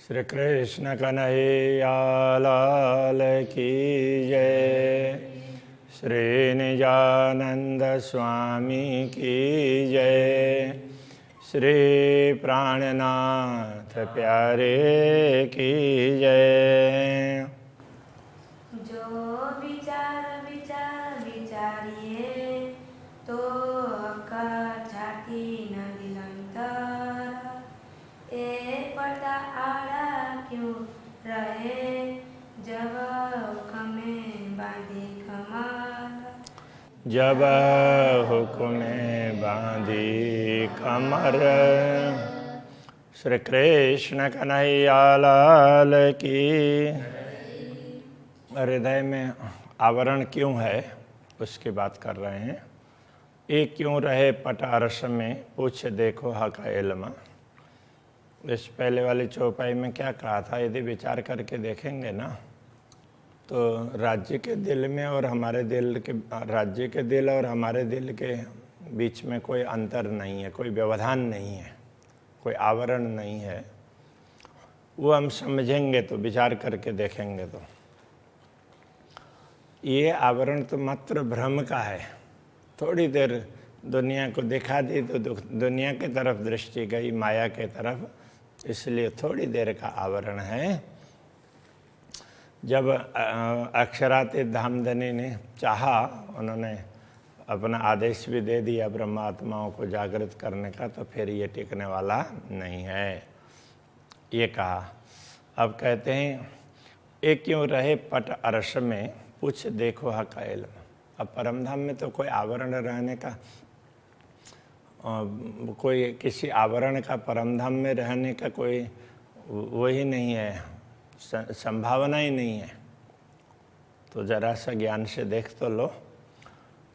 श्री कृष्ण कन्हैया लाल की जय। श्री निजानंद स्वामी की जय। श्री प्राणनाथ प्यारे की जय। जो विचार विचारिए तो छाती न दिलंतर ए पर्दा आड़ा क्यों रहे जब हुक्में बांधी कमर। जब हुक्में बांधी कमर। श्री कृष्ण कन्हैया लाल की। हृदय में आवरण क्यों है उसकी बात कर रहे हैं। ये क्यों रहे पट अरस में पूछ देखो हक इल्म। इस पहले वाली चौपाई में क्या कहा था, यदि विचार करके देखेंगे ना तो राज्य के दिल में और हमारे दिल के राज्य के दिल और हमारे दिल के बीच में कोई अंतर नहीं है, कोई व्यवधान नहीं है, कोई आवरण नहीं है। वो हम समझेंगे तो, विचार करके देखेंगे तो ये आवरण तो मात्र भ्रम का है। थोड़ी देर दुनिया को दिखा दी तो दुनिया की तरफ दृष्टि गई, माया के तरफ, इसलिए थोड़ी देर का आवरण है। जब अक्षरातीत धामधनी ने चाहा, उन्होंने अपना आदेश भी दे दिया ब्रह्मात्माओं को जागृत करने का, तो फिर ये टिकने वाला नहीं है, ये कहा। अब कहते हैं ये क्यों रहे पट अरस में पूछ देखो हक इल्म। अब परमधाम में तो कोई आवरण रहने का, कोई किसी आवरण का परमधाम में रहने का कोई वही नहीं है, संभावना ही नहीं है। तो जरा सा ज्ञान से देख तो लो।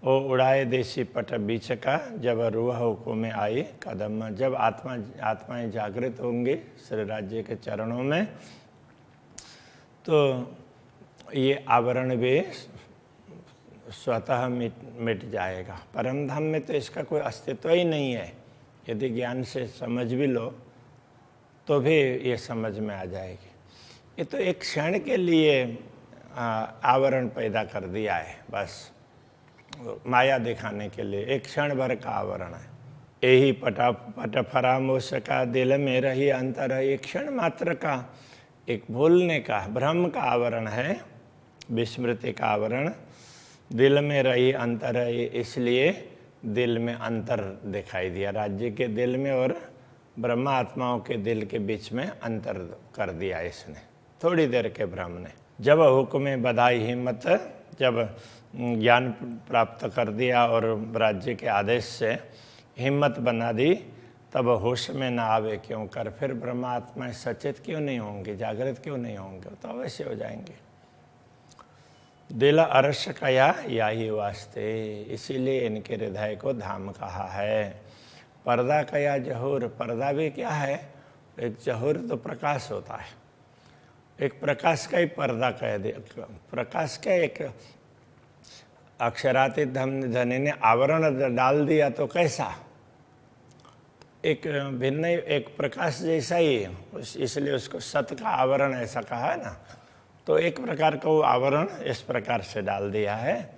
ओ उड़ाए देसी पट बीच का जब रूह हुकुम में आई कदम। जब आत्माएं जागृत होंगी श्री राज्य के चरणों में तो ये आवरण भी स्वतः मिट जाएगा। परमधाम में तो इसका कोई अस्तित्व ही नहीं है। यदि ज्ञान से समझ भी लो तो भी ये समझ में आ जाएगी। ये तो एक क्षण के लिए आवरण पैदा कर दिया है, बस माया दिखाने के लिए एक क्षण भर का आवरण है। यही पट फरामोश का दिल में रही अंतर है। एक क्षण मात्र का, एक भूलने का, भ्रम का आवरण है, विस्मृति का आवरण। दिल में रही अंतर है, इसलिए दिल में अंतर दिखाई दिया। राज्य के दिल में और ब्रह्मा आत्माओं के दिल के बीच में अंतर कर दिया इसने, थोड़ी देर के भ्रम ने। जब हुक्म बधाई हिम्मत, जब ज्ञान प्राप्त कर दिया और राज्य के आदेश से हिम्मत बना दी, तब होश में ना आवे क्यों कर। फिर ब्रह्मा आत्माएं सचेत क्यों नहीं होंगे, जागृत क्यों नहीं होंगे, तो अवश्य हो जाएंगे। दिल अरस कया या ही वास्ते, इसीलिए इनके हृदय को धाम कहा है। पर्दा कया जहूर, पर्दा भी क्या है, एक जहूर तो प्रकाश होता है, एक प्रकाश का ही पर्दा कह दे। प्रकाश का एक अक्षरातीत धनी ने आवरण डाल दिया तो कैसा, एक भिन्न, एक प्रकाश जैसा ही, इसलिए उसको सत का आवरण ऐसा कहा है ना। तो एक प्रकार का वो आवरण इस प्रकार से डाल दिया है,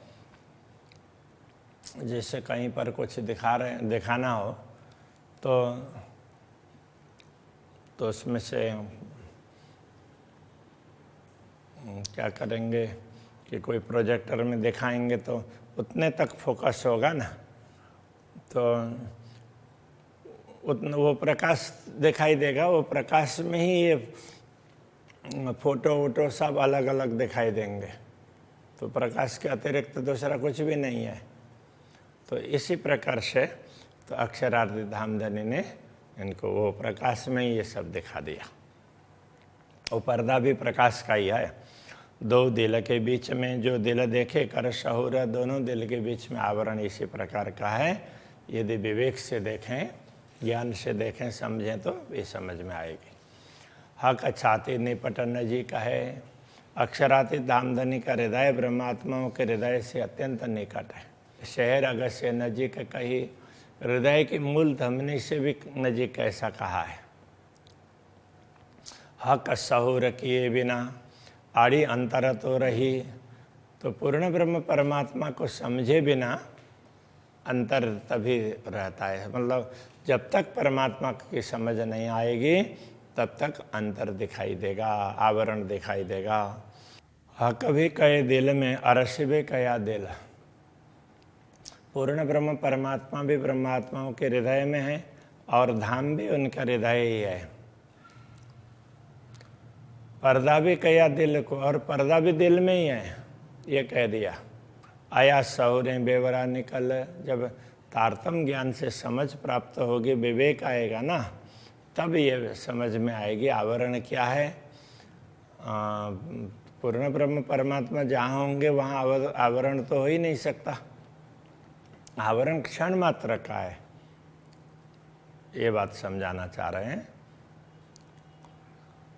जैसे कहीं पर कुछ दिखाना हो तो उसमें से क्या करेंगे कि कोई प्रोजेक्टर में दिखाएंगे तो उतने तक फोकस होगा ना, तो उतना वो प्रकाश दिखाई देगा। वो प्रकाश में ही ये फोटो वोटो सब अलग अलग दिखाई देंगे। तो प्रकाश के अतिरिक्त दूसरा कुछ भी नहीं है। तो इसी प्रकार से तो अक्षरार्थ धामधनी ने इनको वो प्रकाश में ही ये सब दिखा दिया। वो पर्दा भी प्रकाश का ही है। दो दिल के बीच में जो दिल देखे कर शहूर, दोनों दिल के बीच में आवरण इसी प्रकार का है। यदि विवेक से देखें, ज्ञान से देखें, समझें तो ये समझ में आएगी। हक छाती निपटन जी का है। अक्षरातीत धामधनी का हृदय ब्रह्मात्माओं के हृदय से अत्यंत निकट है। शहर अगस्त्य नजीक कही, हृदय की मूल धमनी से भी नजीक ऐसा कहा है। हक सहूर किए बिना आड़ी अंतर तो रही। तो पूर्ण ब्रह्म परमात्मा को समझे बिना अंतर तभी रहता है। मतलब जब तक परमात्मा की समझ नहीं आएगी तब तक अंतर दिखाई देगा, आवरण दिखाई देगा। हक भी कहे दिल में अरस भी कया दिल। पूर्ण ब्रह्म परमात्मा भी ब्रह्मात्माओं के हृदय में है और धाम भी उनका हृदय ही है। पर्दा भी कया दिल को, और पर्दा भी दिल में ही है, ये कह दिया। आया सहुरे बेवरा निकल। जब तारतम ज्ञान से समझ प्राप्त होगी, विवेक आएगा ना, तब ये समझ में आएगी आवरण क्या है। पूर्ण ब्रह्म परमात्मा जहाँ होंगे वहाँ आवरण तो हो ही नहीं सकता। आवरण क्षण मात्र का है, ये बात समझाना चाह रहे हैं।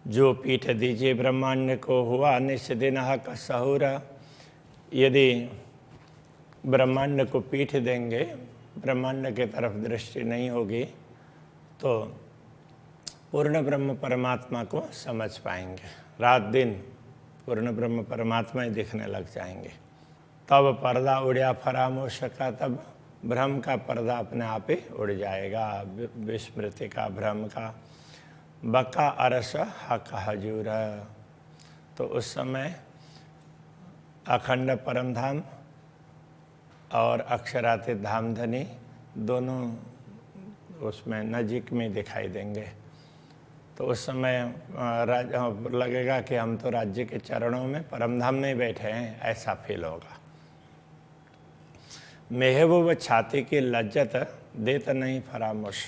जो पीठ दीजिए ब्रह्मांड को हुआ निस्दिन हक सहूर। यदि ब्रह्मांड को पीठ देंगे, ब्रह्मांड के तरफ दृष्टि नहीं होगी, तो पूर्ण ब्रह्म परमात्मा को समझ पाएंगे। रात दिन पूर्ण ब्रह्म परमात्मा ही दिखने लग जाएंगे। तब पर्दा उड़या फरामोश का, तब भ्रम का पर्दा अपने आप ही उड़ जाएगा, विस्मृति का, भ्रम का। बका अरस हक हजूर। तो उस समय अखंड परम धाम और अक्षरातीत धाम धनी दोनों उसमें नजीक में दिखाई देंगे। तो उस समय लगेगा कि हम तो राज्य के चरणों में परम धाम में बैठे हैं, ऐसा फील होगा। महबूब छाती की लज्जत देत नहीं फरामोश।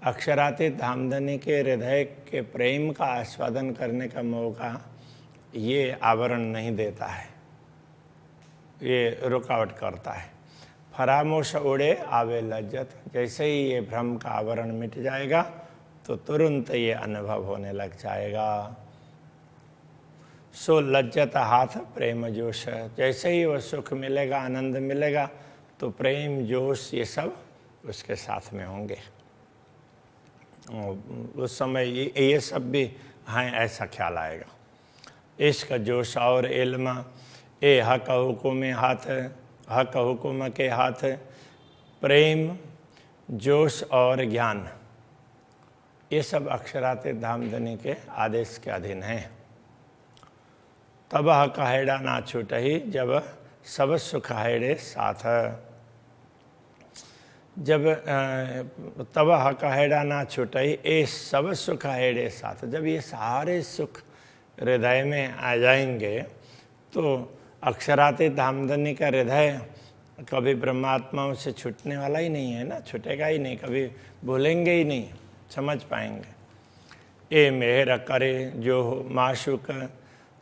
अक्षरातीत धामधनी के हृदय के प्रेम का आस्वादन करने का मौका ये आवरण नहीं देता है, ये रुकावट करता है। फरामोश उड़े आवे लज्जत। जैसे ही ये भ्रम का आवरण मिट जाएगा तो तुरंत ये अनुभव होने लग जाएगा। सो लज्जत हाथ प्रेम जोश। जैसे ही वो सुख मिलेगा, आनंद मिलेगा, तो प्रेम जोश ये सब उसके साथ में होंगे। उस समय ये सब भी हैं, ऐसा ख्याल आएगा। इश्क जोश और इल्म ए हक हुकुम हाथ। हक हुकुम के हाथ प्रेम जोश और ज्ञान, ये सब अक्षरातीत धामधनी के आदेश के अधीन हैं। तब हक हैड़ा ना छूट ही, जब सब सुख हैड़े साथ। जब तब हक हैड़ा ना छूट ही, ए सब सुख हैड़े साथ। जब ये सारे सुख हृदय में आ जाएंगे तो अक्षरातीत धामधनी का हृदय कभी ब्रह्मात्माओं से छूटने वाला ही नहीं है ना, छूटेगा ही नहीं, कभी भूलेंगे ही नहीं, समझ पाएंगे। ए मेहर करे जो माशुक,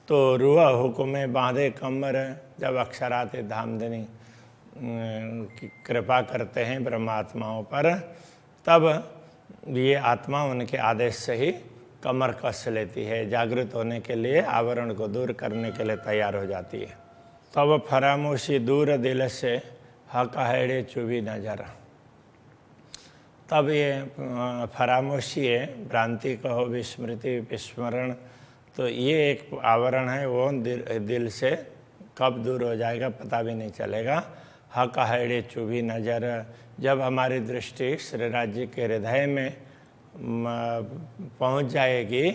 तो रुआ हुक्म बांधे कमर। जब अक्षरातीत धामधनी की कृपा करते हैं ब्रह्मात्माओं पर, तब ये आत्मा उनके आदेश से ही कमर कस लेती है, जागृत होने के लिए, आवरण को दूर करने के लिए तैयार हो जाती है। तब फरामोशी दूर दिल से हक हैड़े चुभी नजर। तब ये फरामोशी है, भ्रांति कहो, विस्मृति, विस्मरण, तो ये एक आवरण है, वो दिल से कब दूर हो जाएगा पता भी नहीं चलेगा। हक हैड़े चुभी नजर। जब हमारी दृष्टि श्री राज्य के हृदय में पहुंच जाएगी,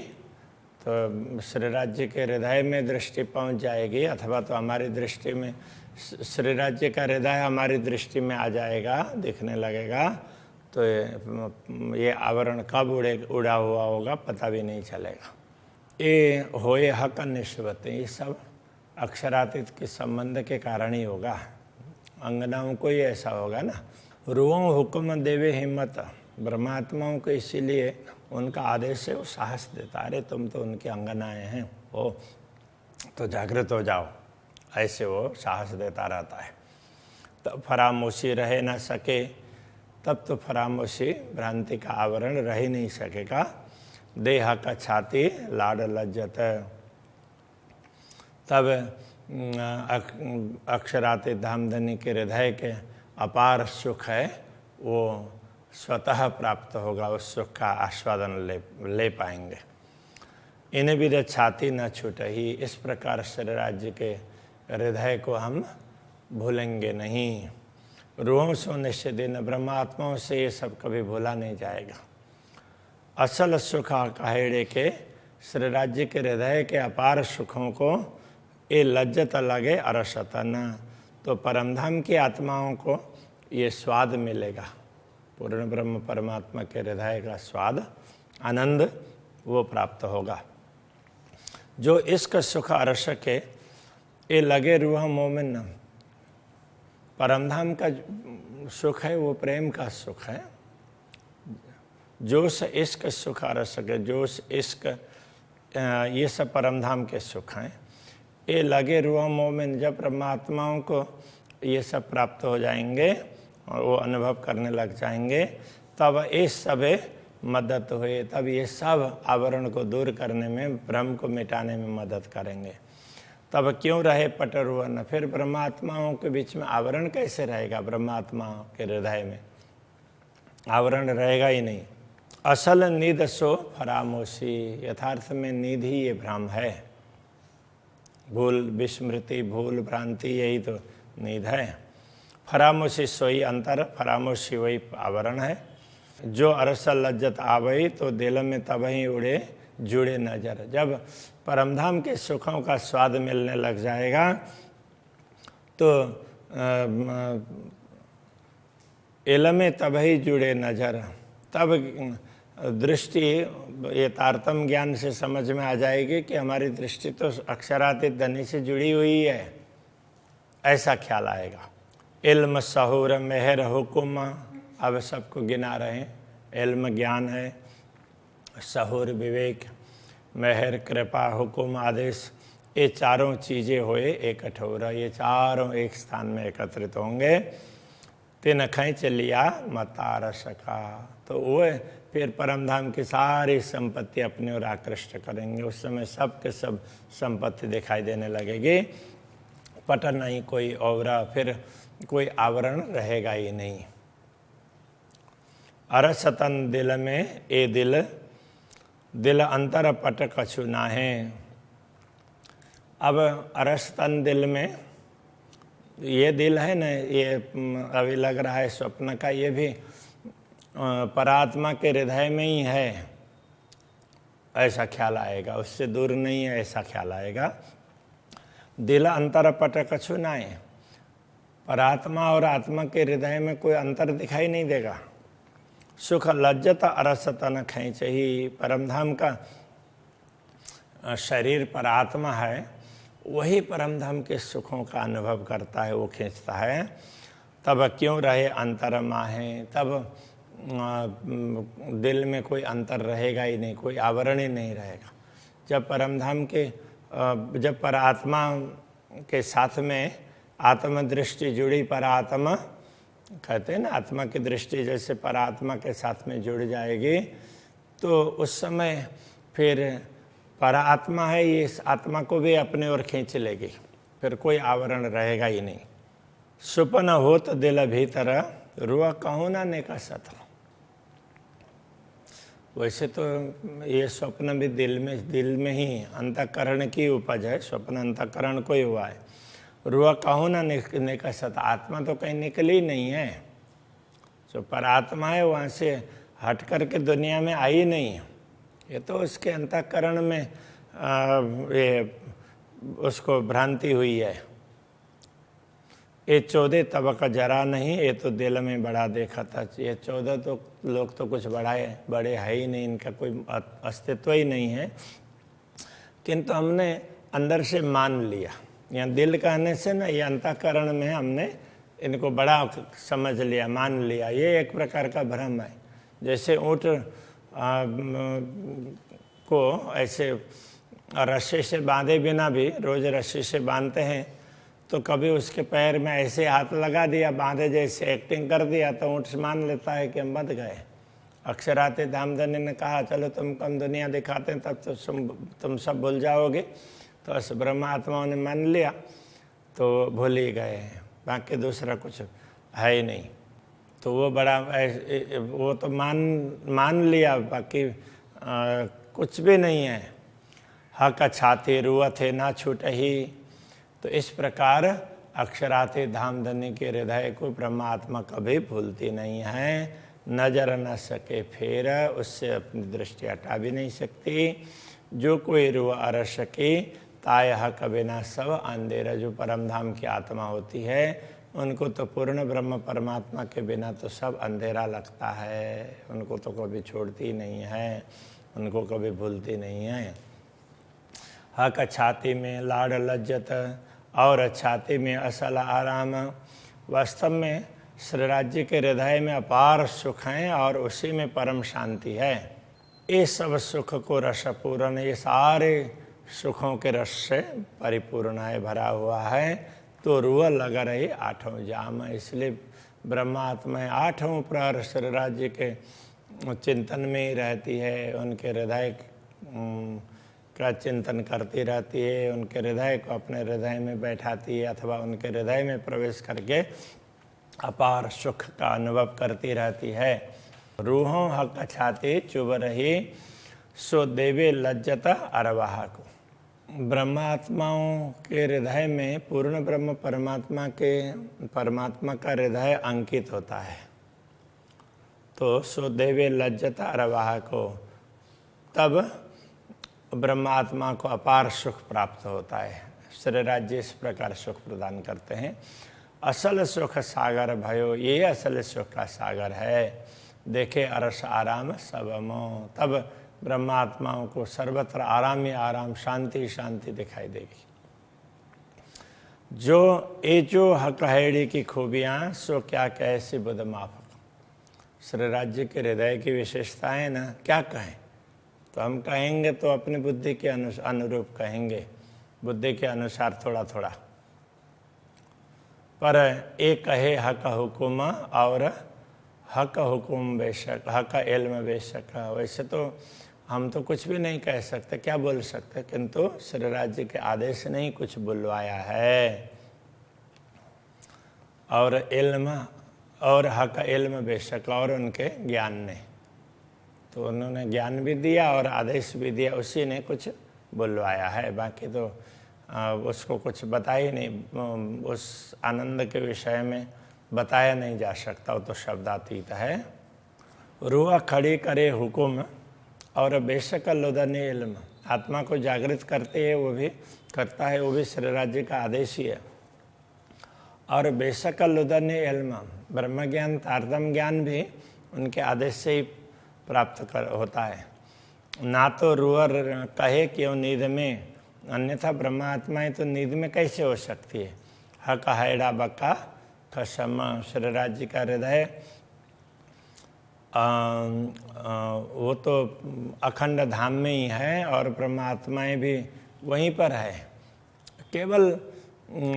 तो श्री राज्य के हृदय में दृष्टि पहुंच जाएगी, अथवा तो हमारी दृष्टि में श्री राज्य का हृदय हमारी दृष्टि में आ जाएगा, दिखने लगेगा, तो ये आवरण कब उड़ा हुआ होगा पता भी नहीं चलेगा। ये होए हक निस्बत, ये सब अक्षरातीत के संबंध के कारण ही होगा। अंगनाओं को ही ऐसा होगा ना। रुओं हुक्म देवे हिम्मत। ब्रह्मात्माओं को इसीलिए उनका आदेश से वो साहस देता, अरे तुम तो उनके अंगनाएं हैं, वो तो जागृत हो जाओ, ऐसे वो साहस देता रहता है। तब फरामोशी रह न सके, तब तो फरामोशी भ्रांति का आवरण रह ही नहीं सकेगा। देह का छाती लाड लज्जत। तब अक्षरातीत धामधनी के हृदय के अपार सुख है, वो स्वतः प्राप्त होगा, उस सुख का आस्वादन ले पाएंगे। इन्हें भी छाती न छूटही। इस प्रकार श्री राज्य के हृदय को हम भूलेंगे नहीं। रूहों से निश्चित दिन ब्रह्मात्माओं से ये सब कभी भूला नहीं जाएगा। असल सुख कहेड़े के श्री राज्य के हृदय के अपार सुखों को ये लज्जत लगे अरसतन, तो परमधाम की आत्माओं को ये स्वाद मिलेगा। पूर्ण ब्रह्म परमात्मा के हृदय का स्वाद, आनंद वो प्राप्त होगा। जो इसका सुख अरस के ये लगे रूह मोमिन, परमधाम का सुख है वो प्रेम का सुख है। जोश इश्क सुख अरस के, जोश इश्क ये सब परमधाम के सुख हैं। ये लगे रूह मोमिन, जब परमात्माओं को ये सब प्राप्त हो जाएंगे और वो अनुभव करने लग जाएंगे, तब इस सब मदद हुए, तब ये सब आवरण को दूर करने में, भ्रम को मिटाने में मदद करेंगे। तब क्यों रहे पटरुवन, फिर ब्रह्मात्माओं के बीच में आवरण कैसे रहेगा? ब्रह्मात्माओं के हृदय में आवरण रहेगा ही नहीं। असल नींद सो फरामोशी, यथार्थ में नींद ही ये भ्रम है। भूल विस्मृति, भूल भ्रांति, यही तो नींद है। फरामोशी सोई अंतर, फरामोशी वही आवरण है। जो अरसल लज्जत आवई, तो दिल में तब ही उड़े जुड़े नजर। जब परमधाम के सुखों का स्वाद मिलने लग जाएगा तो इल्म तब ही जुड़े नजर, तब दृष्टि ये तारतम ज्ञान से समझ में आ जाएगी कि हमारी दृष्टि तो अक्षरातीत धनी से जुड़ी हुई है, ऐसा ख्याल आएगा। इल्म सहूर मेहर हुकुम, अब सबको गिना रहे हैं। इल्म ज्ञान है, सहूर विवेक, मेहर कृपा, हुकुम आदेश, ये चारों चीज़ें हुए एक ठोरा, ये चारों एक स्थान में एकत्रित होंगे। तिन खींच लिया मतार सका, तो वो फिर परमधाम की सारी संपत्ति अपनी ओर आकृष्ट करेंगे। उस समय सब के सब संपत्ति दिखाई देने लगेगी। पट नहीं कोई औरा, फिर कोई आवरण रहेगा ही नहीं। अरसतन दिल में ए दिल, दिल अंतर पट कछु ना है। अब अरसतन दिल में ये दिल है ना, ये अभी लग रहा है स्वप्न का, ये भी परात्मा के हृदय में ही है, ऐसा ख्याल आएगा। उससे दूर नहीं है, ऐसा ख्याल आएगा। दिल अंतर पट कछु ना है, परात्मा और आत्मा के हृदय में कोई अंतर दिखाई नहीं देगा। सुख लज्जत अरसतन खींच ही, परमधाम का शरीर परात्मा है, वही परमधाम के सुखों का अनुभव करता है, वो खींचता है। तब क्यों रहे अंतर माहे, तब दिल में कोई अंतर रहेगा ही नहीं, कोई आवरण ही नहीं रहेगा। जब परमधाम के, जब परात्मा के साथ में आत्मदृष्टि जुड़ी, परात्मा कहते हैं ना, आत्मा की दृष्टि जैसे परात्मा के साथ में जुड़ जाएगी, तो उस समय फिर परात्मा है, ये इस आत्मा को भी अपने ओर खींच लेगी, फिर कोई आवरण रहेगा ही नहीं। सुपन होत दिल भीतर, रुआ कहूँ ना नेका सत। वैसे तो ये स्वप्न भी दिल में ही अंतःकरण की उपज है, स्वप्न अंतःकरण को ही हुआ है। रुआ कहूँ ना नेका सत, आत्मा तो कहीं निकली नहीं है। जो परात्मा है वहाँ से हट करके दुनिया में आई नहीं है, ये तो उसके अंतःकरण में ये उसको भ्रांति हुई है। ये 14 तबका जरा नहीं, ये तो दिल में बड़ा देखा था। ये 14 तो लोग तो कुछ बड़े है ही नहीं, इनका कोई अस्तित्व ही नहीं है, किंतु हमने अंदर से मान लिया। यहाँ दिल कहने से ना, ये अंतःकरण में हमने इनको बड़ा समझ लिया, मान लिया। ये एक प्रकार का भ्रम है। जैसे ऊँट को ऐसे रस्सी से बांधे बिना भी, रोज रस्सी से बांधते हैं, तो कभी उसके पैर में ऐसे हाथ लगा दिया, बांधे जैसे एक्टिंग कर दिया, तो ऊँट मान लेता है कि हम बंध गए। अक्षराते धामधनी ने कहा चलो तुमको हम दुनिया दिखाते हैं, तब तो तुम सब भूल जाओगे। तो उस ब्रह्मात्माओं ने मान लिया तो भूल ही गए, बाकी दूसरा कुछ है ही नहीं। तो वो बड़ा वो तो मान लिया, बाकी कुछ भी नहीं है। हक छाती रुआ थे ना छूटही। तो इस प्रकार अक्षराते धाम धनी के हृदय को परमात्मा कभी भूलती नहीं है, नजर न सके फेर, उससे अपनी दृष्टि हटा भी नहीं सकती। जो कोई रुआ अर सके ताय हक बिना सब अंधेरा। जो परम धाम की आत्मा होती है उनको तो पूर्ण ब्रह्म परमात्मा के बिना तो सब अंधेरा लगता है, उनको तो कभी छोड़ती नहीं है, उनको कभी भूलती नहीं है। हक छाती में लाड़ लज्जत और छाती में असल आराम। वास्तव में श्री राज्य के हृदय में अपार सुख हैं और उसी में परम शांति है। ये सब सुख को रसपूर्ण, ये सारे सुखों के रस से परिपूर्ण है, भरा हुआ है। तो रुआ लगा रही आठों जाम। इसलिए ब्रह्मात्मा आठों प्रहर श्री राज्य के चिंतन में ही रहती है, उनके हृदय का चिंतन करती रहती है, उनके हृदय को अपने हृदय में बैठाती है अथवा उनके हृदय में प्रवेश करके अपार सुख का अनुभव करती रहती है। रूहों हक छाती चुभ रही सो देवे लज्जत अरवाह को। ब्रह्मात्माओं के हृदय में पूर्ण ब्रह्म परमात्मा का हृदय अंकित होता है। तो सो देवे लज्जत अरवाह को, तब ब्रह्मात्मा को अपार सुख प्राप्त होता है। श्री राज्य इस प्रकार सुख प्रदान करते हैं। असल सुख सागर भयो, ये असल सुख का सागर है। देखे अरस आराम सबमो, तब ब्रह्मात्माओं को सर्वत्र आराम ही आराम, शांति शांति दिखाई देगी। जो हकहेड़ी की खूबियाँ सो क्या कैसी बुध माफक। श्री राज्य के हृदय की विशेषताएं ना क्या कहें, तो हम कहेंगे तो अपनी बुद्धि के अनुरूप कहेंगे, बुद्धि के अनुसार थोड़ा थोड़ा। पर एक कहे हक हुकुम और हक हुकुम बेशक, हक इल्म बेशक। वैसे तो हम तो कुछ भी नहीं कह सकते, क्या बोल सकते, किंतु श्री राज्य के आदेश ने ही कुछ बुलवाया है। और इल्म और हक इल्म बेशक, और उनके ज्ञान ने, तो उन्होंने ज्ञान भी दिया और आदेश भी दिया, उसी ने कुछ बुलवाया है। बाकी तो उसको कुछ बताया ही नहीं, उस आनंद के विषय में बताया नहीं जा सकता, वो तो शब्दातीत है। रूह खड़ी करे हुकुम और बेशक लुदन इल्म। आत्मा को जागृत करते है, वो भी करता है, वो भी श्री राज्य का आदेश ही है। और बेशक लुदन इल्म, ब्रह्म ज्ञान तारतम ज्ञान भी उनके आदेश से ही प्राप्त होता है। ना तो रूह कहे क्यों नींद में, अन्यथा ब्रह्मात्माएं तो नींद में कैसे हो सकती है। हक हैड़ा बक्का कसम, श्री राज्य का हृदय वो तो अखंड धाम में ही है और ब्रह्मात्माएं भी वहीं पर है। केवल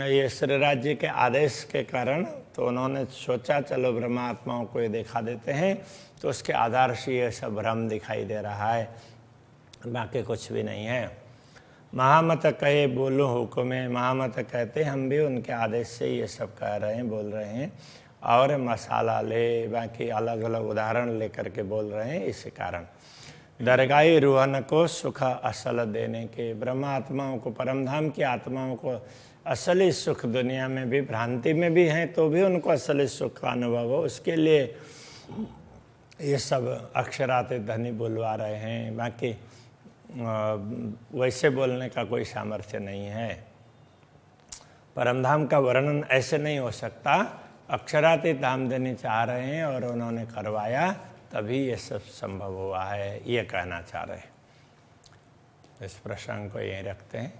ये श्री राज्य के आदेश के कारण तो उन्होंने सोचा चलो ब्रह्मात्माओं को ये दिखा देते हैं, तो उसके आधार से ये सब भ्रम दिखाई दे रहा है, बाकी कुछ भी नहीं है। महामत कहे बोलो हुक्म, महामत कहते हम भी उनके आदेश से ये सब कह रहे हैं, बोल रहे हैं। और मसाला ले, बाकी अलग अलग उदाहरण लेकर के बोल रहे हैं। इसी कारण दरगाही रूहन को सुख असल देने के, ब्रह्मात्माओं को, परमधाम की आत्माओं को असली सुख दुनिया में भी, भ्रांति में भी हैं तो भी उनको असली सुख का अनुभव हो, उसके लिए ये सब अक्षराते धनी बुलवा रहे हैं। बाकी वैसे बोलने का कोई सामर्थ्य नहीं है। परमधाम का वर्णन ऐसे नहीं हो सकता। अक्षरातीत धाम देने चाह रहे हैं और उन्होंने करवाया, तभी ये सब संभव हुआ है, ये कहना चाह रहे हैं। इस प्रसंग को यहीं रखते हैं।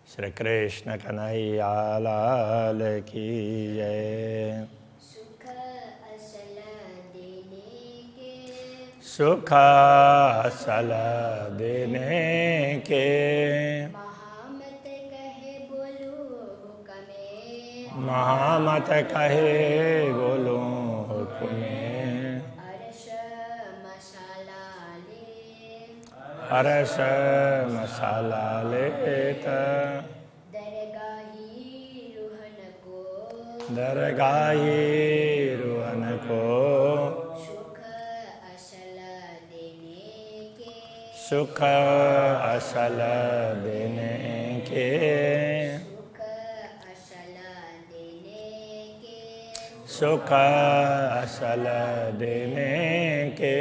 श्री कृष्ण कन्हैया लाल की जय। सुख असल देने के, सुख असल देने के, महामत कहे बोलो हुक्मे, महामत कहे बोलो हुक्मे, अरश मसाला ले, अरस मसाला लेत, दरगाही रूहन को, दरगाही रूहन को, सुख असल देने के, सुख असल देने के, सुख असल देने के, सुख असल देने के,